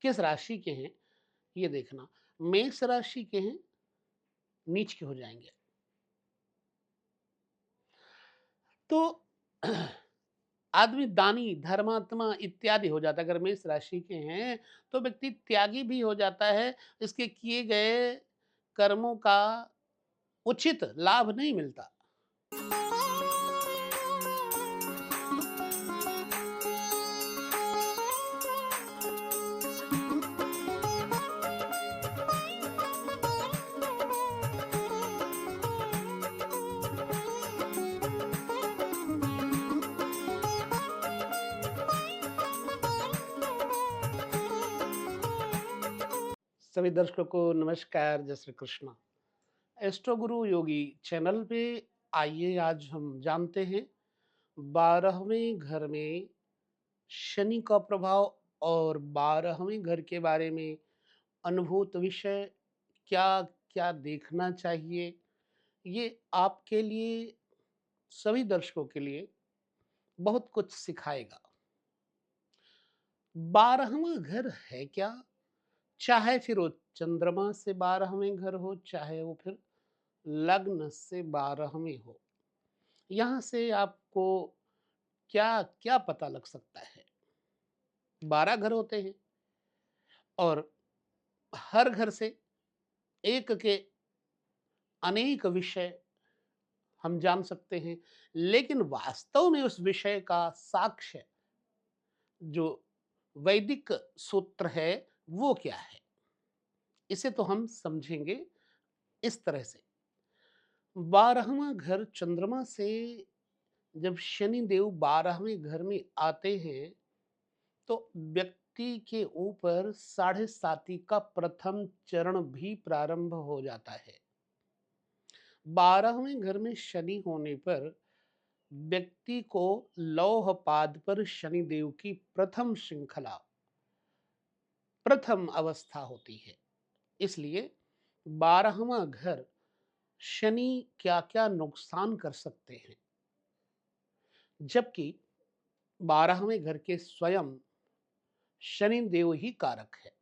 किस राशि के हैं ये देखना। मेष राशि के हैं, नीच के हो जाएँगे। तो आदमी दानी, धर्मात्मा इत्यादि हो जाता है। अगर मेष राशि के हैं, तो व्यक्ति त्यागी भी हो जाता है। इसके किए गए कर्मों का उचित लाभ नहीं मिलता। सभी दर्शकों को नमस्कार, जय श्री कृष्ण। एस्ट्रो गुरु योगी चैनल पे आइए आज हम जानते हैं 12वें घर में शनि का प्रभाव और 12वें घर के बारे में अनुभूत विषय क्या क्या देखना चाहिए। ये आपके लिए, सभी दर्शकों के लिए बहुत कुछ सिखाएगा। 12वां घर है क्या? चाहे फिर वो चंद्रमा से 12वें घर हो, चाहे वो फिर लग्न से 12वें हो। यहाँ से आपको क्या क्या पता लग सकता है? 12 घर होते हैं और हर घर से एक के अनेक विषय हम जान सकते हैं, लेकिन वास्तव में उस विषय का साक्ष्य जो वैदिक सूत्र है वो क्या है? इसे तो हम समझेंगे इस तरह से। 12वां घर चंद्रमा से जब शनि देव 12वें घर में आते हैं, तो व्यक्ति के ऊपर साढ़े साती का प्रथम चरण भी प्रारंभ हो जाता है। 12वें घर में शनि होने पर व्यक्ति को लौह पाद पर शनि देव की प्रथम श्रृंखला, प्रथम अवस्था होती है। इसलिए 12वां घर शनि क्या क्या नुकसान कर सकते हैं, जबकि 12वें घर के स्वयं शनि देव ही कारक है।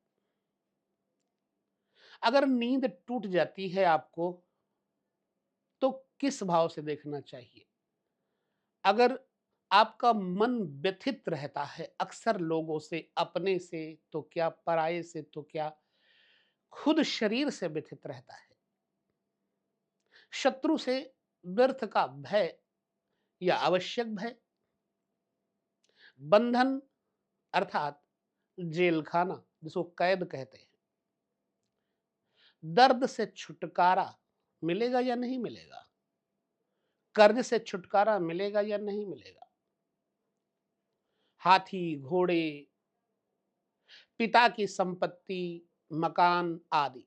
अगर नींद टूट जाती है आपको, तो किस भाव से देखना चाहिए? अगर आपका मन व्यथित रहता है अक्सर लोगों से, अपने से तो क्या, पराये से तो क्या, खुद शरीर से व्यथित रहता है, शत्रु से व्यर्थ का भय या आवश्यक भय, बंधन अर्थात जेल खाना जिसको कैद कहते हैं, दर्द से छुटकारा मिलेगा या नहीं मिलेगा, कर्ज से छुटकारा मिलेगा या नहीं मिलेगा, हाथी घोड़े, पिता की संपत्ति, मकान आदि,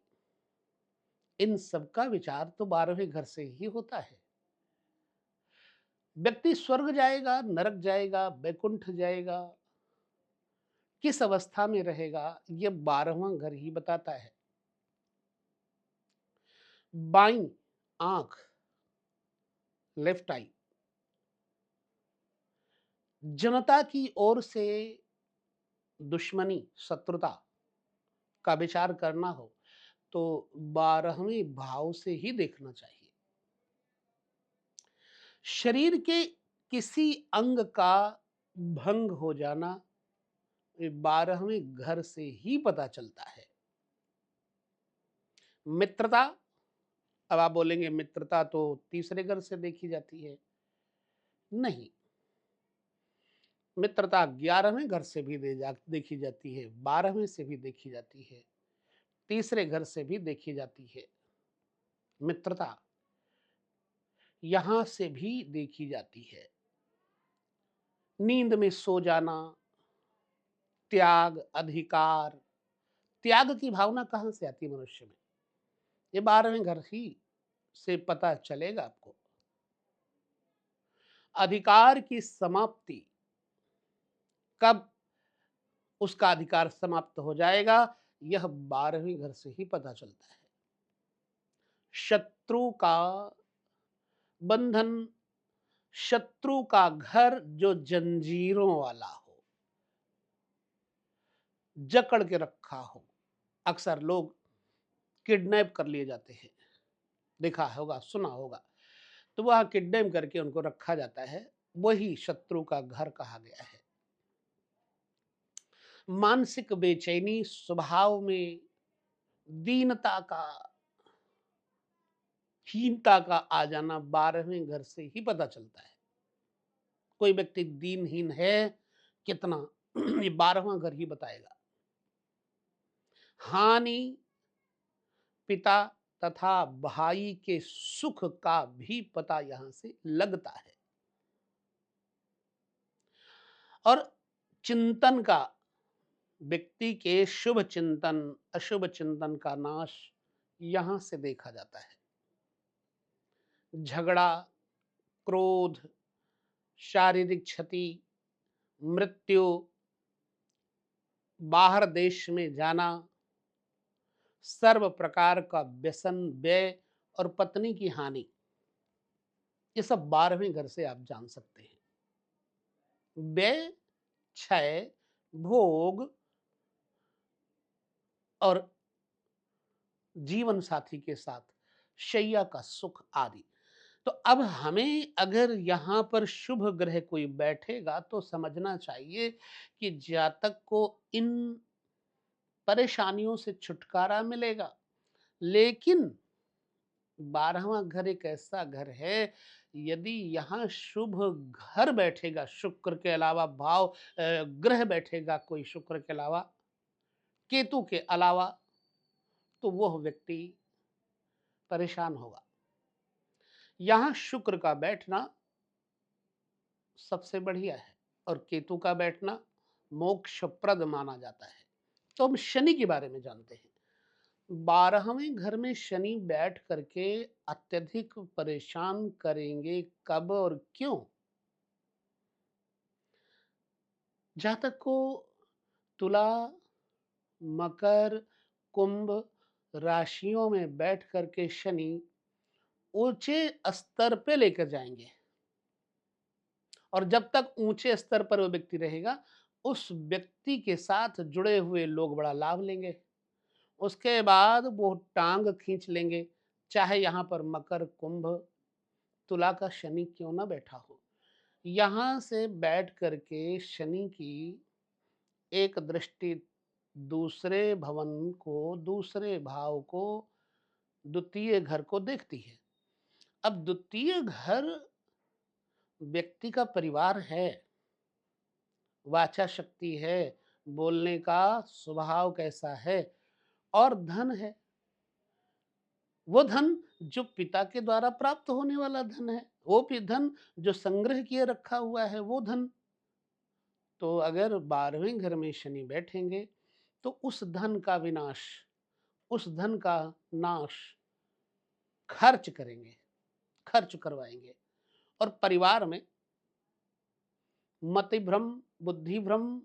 इन सब का विचार तो 12वें घर से ही होता है। व्यक्ति स्वर्ग जाएगा, नरक जाएगा, वैकुंठ जाएगा, किस अवस्था में रहेगा, ये 12वां घर ही बताता है। बाईं आंख, लेफ्ट आई, जनता की ओर से दुश्मनी, शत्रुता का विचार करना हो तो 12वें भाव से ही देखना चाहिए। शरीर के किसी अंग का भंग हो जाना, ये 12वें घर से ही पता चलता है। मित्रता, अब आप बोलेंगे मित्रता तो तीसरे घर से देखी जाती है। नहीं, मित्रता 11वें घर से भी देखी जाती है, 12वें से भी देखी जाती है, तीसरे घर से भी देखी जाती है। मित्रता यहां से भी देखी जाती है। नींद में सो जाना, त्याग, अधिकार, त्याग की भावना कहां से आती है मनुष्य में? ये 12वें घर ही से पता चलेगा आपको। अधिकार की समाप्ति, कब उसका अधिकार समाप्त हो जाएगा, यह 12वें घर से ही पता चलता है। शत्रु का बंधन, शत्रु का घर जो जंजीरों वाला हो, जकड़ के रखा हो। अक्सर लोग किडनैप कर लिए जाते हैं, देखा होगा, सुना होगा। तो वहाँ किडनैप करके उनको रखा जाता है, वही शत्रु का घर कहा गया है। मानसिक बेचैनी, स्वभाव में दीनता का, हीनता का आ जाना 12वें घर से ही पता चलता है। कोई व्यक्ति दीनहीन है कितना, ये 12वां घर ही बताएगा। हानि, पिता तथा भाई के सुख का भी पता यहां से लगता है। और चिंतन का, व्यक्ति के शुभ चिंतन, अशुभ चिंतन का नाश यहां से देखा जाता है। झगड़ा, क्रोध, शारीरिक क्षति, मृत्यु, बाहर देश में जाना, सर्व प्रकार का व्यसन, व्यय और पत्नी की हानि, ये सब 12वें घर से आप जान सकते हैं। व्यय, क्षय, भोग और जीवन साथी के साथ शैया का सुख आदि। तो अब हमें अगर यहाँ पर शुभ ग्रह कोई बैठेगा तो समझना चाहिए कि जातक को इन परेशानियों से छुटकारा मिलेगा। लेकिन 12वां घर एक ऐसा घर है, यदि यहाँ शुभ घर बैठेगा, शुक्र के अलावा ग्रह बैठेगा कोई शुक्र के अलावा, केतु के अलावा, तो वह व्यक्ति परेशान होगा। यहाँ शुक्र का बैठना सबसे बढ़िया है और केतु का बैठना मोक्षप्रद माना जाता है। तो हम शनि के बारे में जानते हैं। 12वें घर में शनि बैठ करके अत्यधिक परेशान करेंगे, कब और क्यों? जातक को तुला, मकर, कुंभ राशियों में बैठ करके शनि ऊंचे स्तर पे लेकर जाएंगे। और जब तक ऊंचे स्तर पर वो व्यक्ति रहेगा, उस व्यक्ति के साथ जुड़े हुए लोग बड़ा लाभ लेंगे। उसके बाद वो टांग खींच लेंगे, चाहे यहाँ पर मकर, कुंभ, तुला का शनि क्यों ना बैठा हो। यहाँ से बैठ करके शनि की एक दृष्टि दूसरे भवन को, दूसरे भाव को, द्वितीय घर को देखती है। अब द्वितीय घर व्यक्ति का परिवार है, वाचा शक्ति है, बोलने का स्वभाव कैसा है, और धन है। वो धन जो पिता के द्वारा प्राप्त होने वाला धन है, वो भी धन जो संग्रह किए रखा हुआ है, वो धन। तो अगर 12वें घर में शनि बैठेंगे तो उस धन का विनाश, उस धन का नाश खर्च करेंगे, खर्च करवाएंगे। और परिवार में मति भ्रम, बुद्धि भ्रम,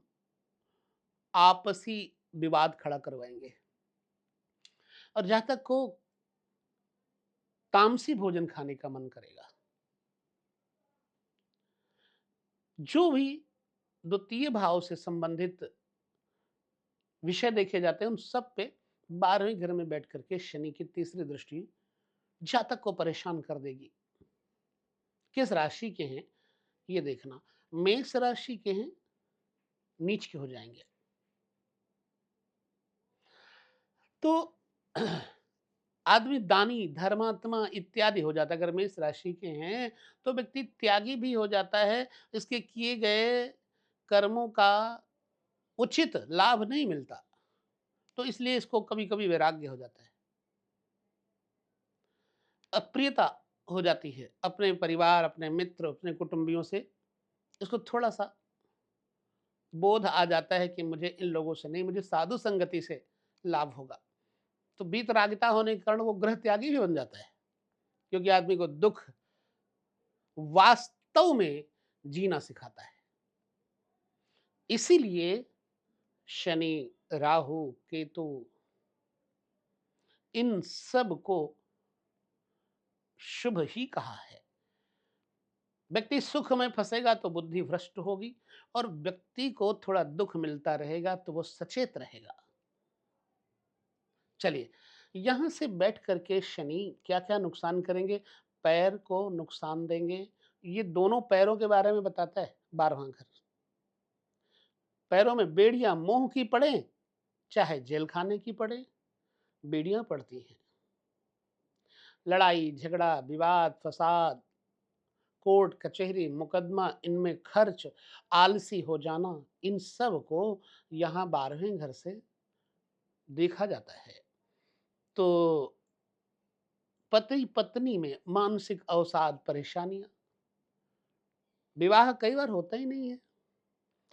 आपसी विवाद खड़ा करवाएंगे। और जहां तक को तामसी भोजन खाने का मन करेगा। जो भी द्वितीय भाव से संबंधित विषय देखे जाते हैं, उन सब पे 12वें घर में बैठ करके शनि की तीसरी दृष्टि जातक को परेशान कर देगी। किस राशि के हैं ये देखना। मेष राशि के हैं, नीच के हो जाएंगे। तो आदमी दानी, धर्मात्मा इत्यादि हो जाता है। अगर मेष राशि के हैं तो व्यक्ति त्यागी भी हो जाता है। इसके किए गए कर्मों का उचित लाभ नहीं मिलता, तो इसलिए इसको कभी कभी वैराग्य हो जाता है, अप्रियता हो जाती है अपने परिवार, अपने मित्र, अपने कुटुंबियों से। इसको थोड़ा सा बोध आ जाता है कि मुझे इन लोगों से नहीं, मुझे साधु संगति से लाभ होगा। तो बीतरागिता होने के कारण वो ग्रह त्यागी भी बन जाता है, क्योंकि आदमी को दुख वास्तव में जीना सिखाता है। इसीलिए शनि, राहु, केतु, इन सब को शुभ ही कहा है। व्यक्ति सुख में फंसेगा तो बुद्धि भ्रष्ट होगी, और व्यक्ति को थोड़ा दुख मिलता रहेगा तो वो सचेत रहेगा। चलिए, यहाँ से बैठ करके शनि क्या-क्या नुकसान करेंगे? पैर को नुकसान देंगे। ये दोनों पैरों के बारे में बताता है 12वां घर। पैरों में बेड़ियाँ मोह की पड़ें, चाहे जेल खाने की पड़े, बेड़ियाँ पड़ती हैं। लड़ाई, झगड़ा, विवाद, फसाद, कोर्ट, कचहरी, मुकदमा, इनमें खर्च, आलसी हो जाना, इन सब को यहाँ 12वें घर से देखा जाता है। तो पति-पत्नी में मानसिक अवसाद, परेशानियाँ, विवाह कई बार होता ही नहीं है,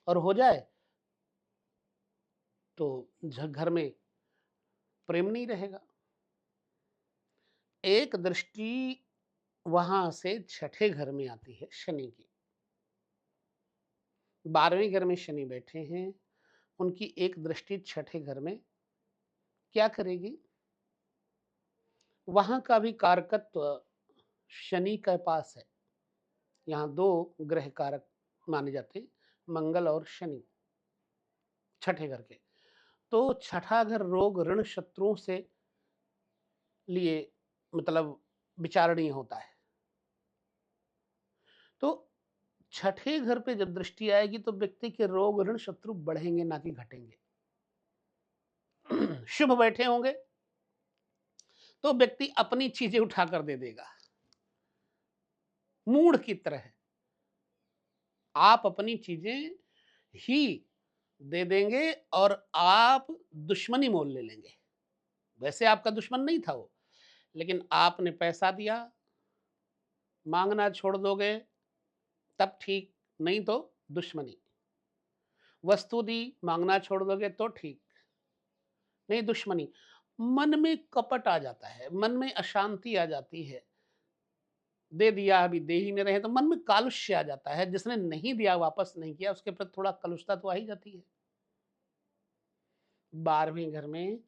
और हो जाए तो घर में प्रेम नहीं रहेगा। एक दृष्टि वहाँ से छठे घर में आती है शनि की। 12वें घर में शनि बैठे हैं, उनकी एक दृष्टि छठे घर में क्या करेगी? वहाँ का भी कारकत्व शनि के पास है। यहाँ 2 ग्रह कारक माने जाते हैं, मंगल और शनि, छठे घर के। तो छठा घर रोग, ऋण, शत्रुओं से लिए मतलब विचारणीय होता है। तो छठे घर पे जब दृष्टि आएगी तो व्यक्ति के रोग, ऋण, शत्रु बढ़ेंगे, ना कि घटेंगे। शुभ बैठे होंगे तो व्यक्ति अपनी चीजें उठाकर दे देगा, मूढ़ की तरह। आप अपनी चीजें ही दे देंगे और आप दुश्मनी मोल ले लेंगे। वैसे आपका दुश्मन नहीं था वो, लेकिन आपने पैसा दिया, मांगना छोड़ दोगे तब ठीक, नहीं तो दुश्मनी। वस्तु दी, मांगना छोड़ दोगे तो ठीक, नहीं दुश्मनी। मन में कपट आ जाता है, मन में अशांति आ जाती है। दे दिया, अभी दे ही नहीं रहे, तो मन में कालुष्य आ जाता है। जिसने नहीं दिया, वापस नहीं किया, उसके प्रति थोड़ा कलुषता तो आ ही जाती है। 12वें घर में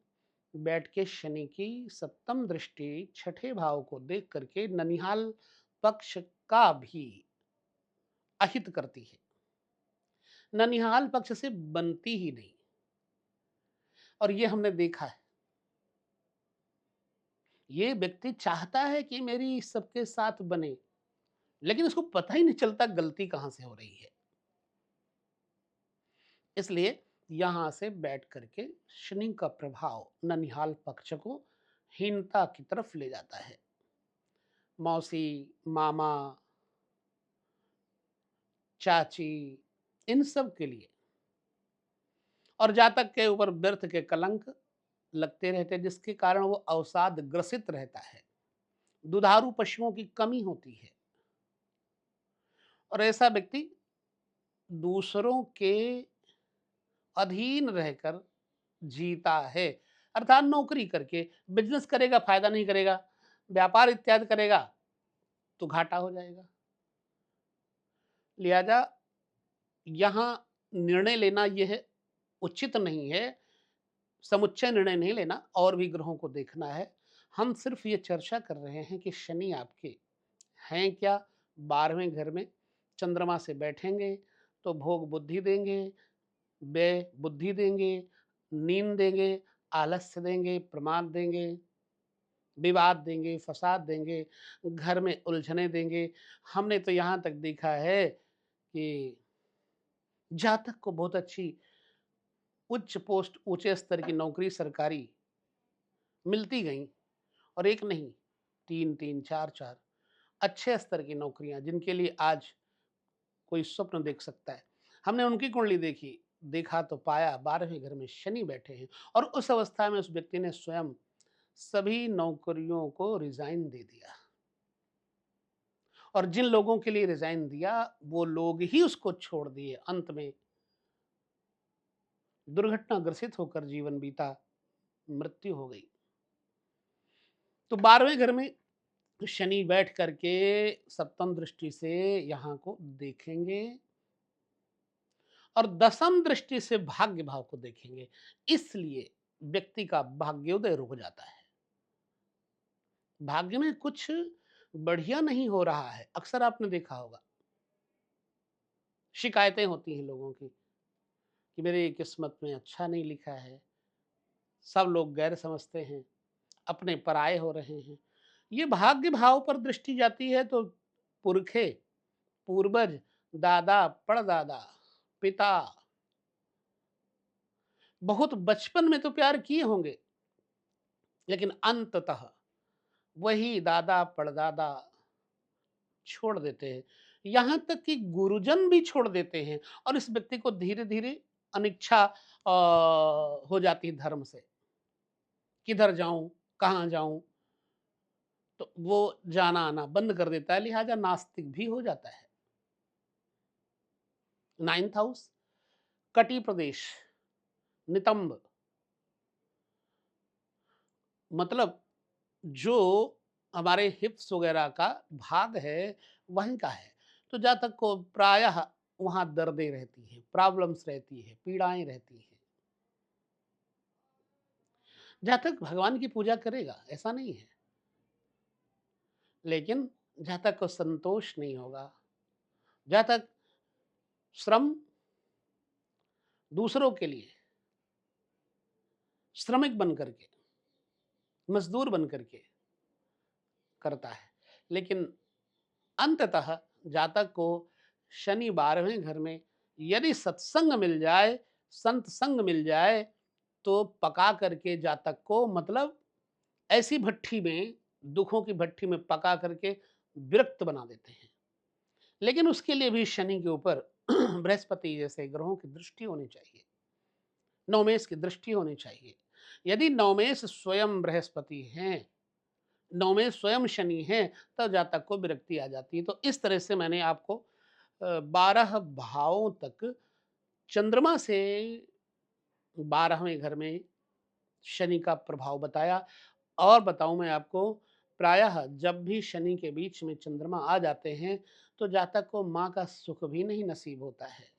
बैठ के शनि की सप्तम दृष्टि छठे भाव को देख करके ननिहाल पक्ष का भी अहित करती है। ननिहाल पक्ष से बनती ही नहीं, और ये हमने देखा है। ये व्यक्ति चाहता है कि मेरी सबके साथ बने, लेकिन उसको पता ही नहीं चलता गलती कहाँ से हो रही है। इसलिए यहां से बैठ करके शनि का प्रभाव ननिहाल पक्ष को हीनता की तरफ ले जाता है। मौसी, मामा, चाची, इन सब के लिए, और जातक के ऊपर व्यर्थ के कलंक लगते रहते हैं, जिसके कारण वो अवसाद ग्रसित रहता है। दुधारू पशुओं की कमी होती है, और ऐसा व्यक्ति दूसरों के अधीन रहकर जीता है। अर्थात नौकरी करके, बिजनेस करेगा फायदा नहीं करेगा, व्यापार इत्यादि करेगा तो घाटा हो जाएगा। लिहाजा यहाँ निर्णय लेना यह उचित नहीं है, समुच्चय निर्णय नहीं लेना, और भी ग्रहों को देखना है। हम सिर्फ ये चर्चा कर रहे हैं कि शनि आपके हैं क्या? 12वें घर में चंद्रमा से बैठेंगे तो भोग बुद्धि देंगे, व्यय बुद्धि देंगे, नींद देंगे, आलस्य देंगे, प्रमाद देंगे, विवाद देंगे, फसाद देंगे, घर में उलझने देंगे। हमने तो यहाँ तक देखा है कि जातक को बहुत अच्छी उच्च पोस्ट, ऊँचे स्तर की नौकरी सरकारी मिलती गईं, और एक नहीं, 3-3, 4-4 अच्छे स्तर की नौकरियाँ, जिनके लिए आज कोई स्वप्न देख सकता है। हमने उनकी कुंडली देखी, देखा तो पाया 12वें घर में शनि बैठे हैं, और उस अवस्था में उस व्यक्ति ने स्वयं सभी नौकरियों को रिज़ाइन दे दिया, और जिन लोगों के लिए रिज़ाइन दिया, वो लोग ही उसको छोड़ दिए। अंत में दुर्घटनाग्रसित होकर जीवन बीता, मृत्यु हो गई। तो 12वें घर में शनि बैठ करके सप्तम दृष्टि से यहाँ को देखेंगे, और दसम दृष्टि से भाग्य भाव को देखेंगे। इसलिए व्यक्ति का भाग्योदय रुक जाता है। भाग्य में कुछ बढ़िया नहीं हो रहा है, अक्सर आपने देखा होगा। शिकायतें होती हैं लोगों की कि मेरी किस्मत में अच्छा नहीं लिखा है, सब लोग गैर समझते हैं, अपने पराये हो रहे हैं। ये भाग्य भाव पर दृष्टि जाती है तो पुरखे, पूर्वज, दादा, परदादा, पिता बहुत बचपन में तो प्यार किए होंगे, लेकिन अंततः वही दादा, परदादा छोड़ देते हैं। यहाँ तक कि गुरुजन भी छोड़ देते हैं और इस व्यक्ति को धीरे-धीरे अनिच्छा हो जाती है धर्म से। किधर जाऊँ, कहाँ जाऊँ? तो वो जाना-आना बंद कर देता है, लिहाजा नास्तिक भी हो जाता है। 9th हाउस कटी प्रदेश, नितंब मतलब जो हमारे हिप्स वगैरह का भाग है, वहीं का है। तो जातक को प्रायः वहाँ दर्दें रहती हैं, प्रॉब्लम्स रहती हैं, पीड़ाएँ रहती हैं। जातक भगवान की पूजा करेगा, ऐसा नहीं है। लेकिन जातक को संतोष नहीं होगा, जातक श्रम दूसरों के लिए श्रमिक बन करके, मज़दूर बन करके करता है। लेकिन अंततः जातक को शनि 12वें घर में यदि सत्संग मिल जाए, संत संग मिल जाए, तो पका करके जातक को मतलब ऐसी भट्ठी में, दुखों की भट्ठी में पका करके विरक्त बना देते हैं। लेकिन उसके लिए भी शनि के ऊपर बृहस्पति जैसे ग्रहों की दृष्टि होनी चाहिए, नवमेष की दृष्टि होनी चाहिए। यदि नवमेष स्वयं बृहस्पति हैं, नवमेष स्वयं शनि हैं, तब जातक को विरक्ति आ जाती है। तो इस तरह से मैंने आपको 12 भावों तक चंद्रमा से 12वें घर में शनि का प्रभाव बताया। और बताऊँ मैं आपको, प्रायः जब भी शनि के बीच में चंद्रमा आ जाते हैं, तो जातक को माँ का सुख भी नहीं नसीब होता है।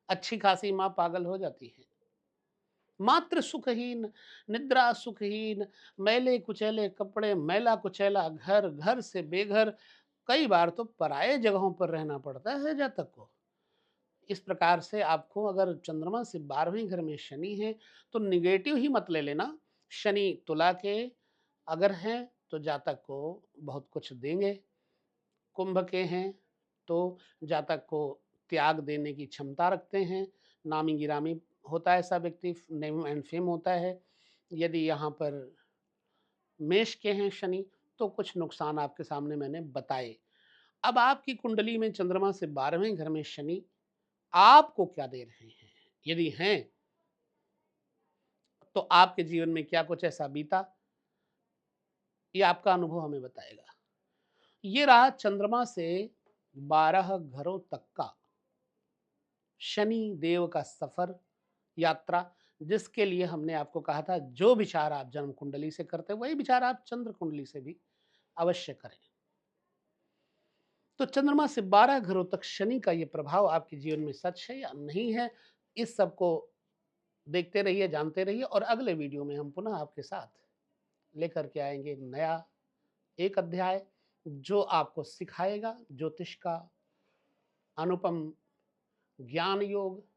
अच्छी खासी माँ पागल हो जाती है। मात्र सुखहीन, निद्रा सुखहीन, मैले-कुचैले कपड़े, मैला-कुचैला घर, घर से बेघर, कई बार तो पराये जगहों पर रहना पड़ता है जातक को। इस प्रकार से आपको अगर चंद्रमा से 12वें घर में शनि है, तो नेगेटिव ही मत ले लेना। शनि तुला के अगर हैं, तो जातक को बहुत कुछ देंगे। कुंभ के हैं, तो जातक को त्याग देने की क्षमता रखते हैं। नामी-गिरामी होता है ऐसा व्यक्ति, नेम एंड फेम होता है। यदि यहाँ पर मेष के हैं शनि, तो कुछ नुकसान आपके सामने मैंने बताए। अब आपकी कुंडली में चंद्रमा से 12वें घर में शनि आपको क्या दे रहे हैं? यदि हैं, तो आपके जीवन में क्या कुछ ऐसा बीता, ये आपका अनुभव हमें बताएगा। ये रहा चंद्रमा से 12 घरों तक का शनि देव का सफर, यात्रा, जिसके लिए हमने आपको कहा था जो विचार आप जन्म कुंडली से करते हैं, वही विचार आप चंद्र कुंडली से भी अवश्य करें। तो चंद्रमा से 12 घरों तक शनि का ये प्रभाव आपके जीवन में सच है या नहीं है, इस सब को देखते रहिए, जानते रहिए और अगले वीडियो में हम पुनः आपके साथ लेकर के आएँगे नया एक अध्याय, जो आपको सिखाएगा ज्योतिष का अनुपम ज्ञान योग,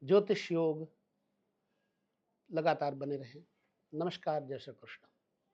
ज्योतिष योग। लगातार बने रहें। नमस्कार, जय श्री कृष्ण।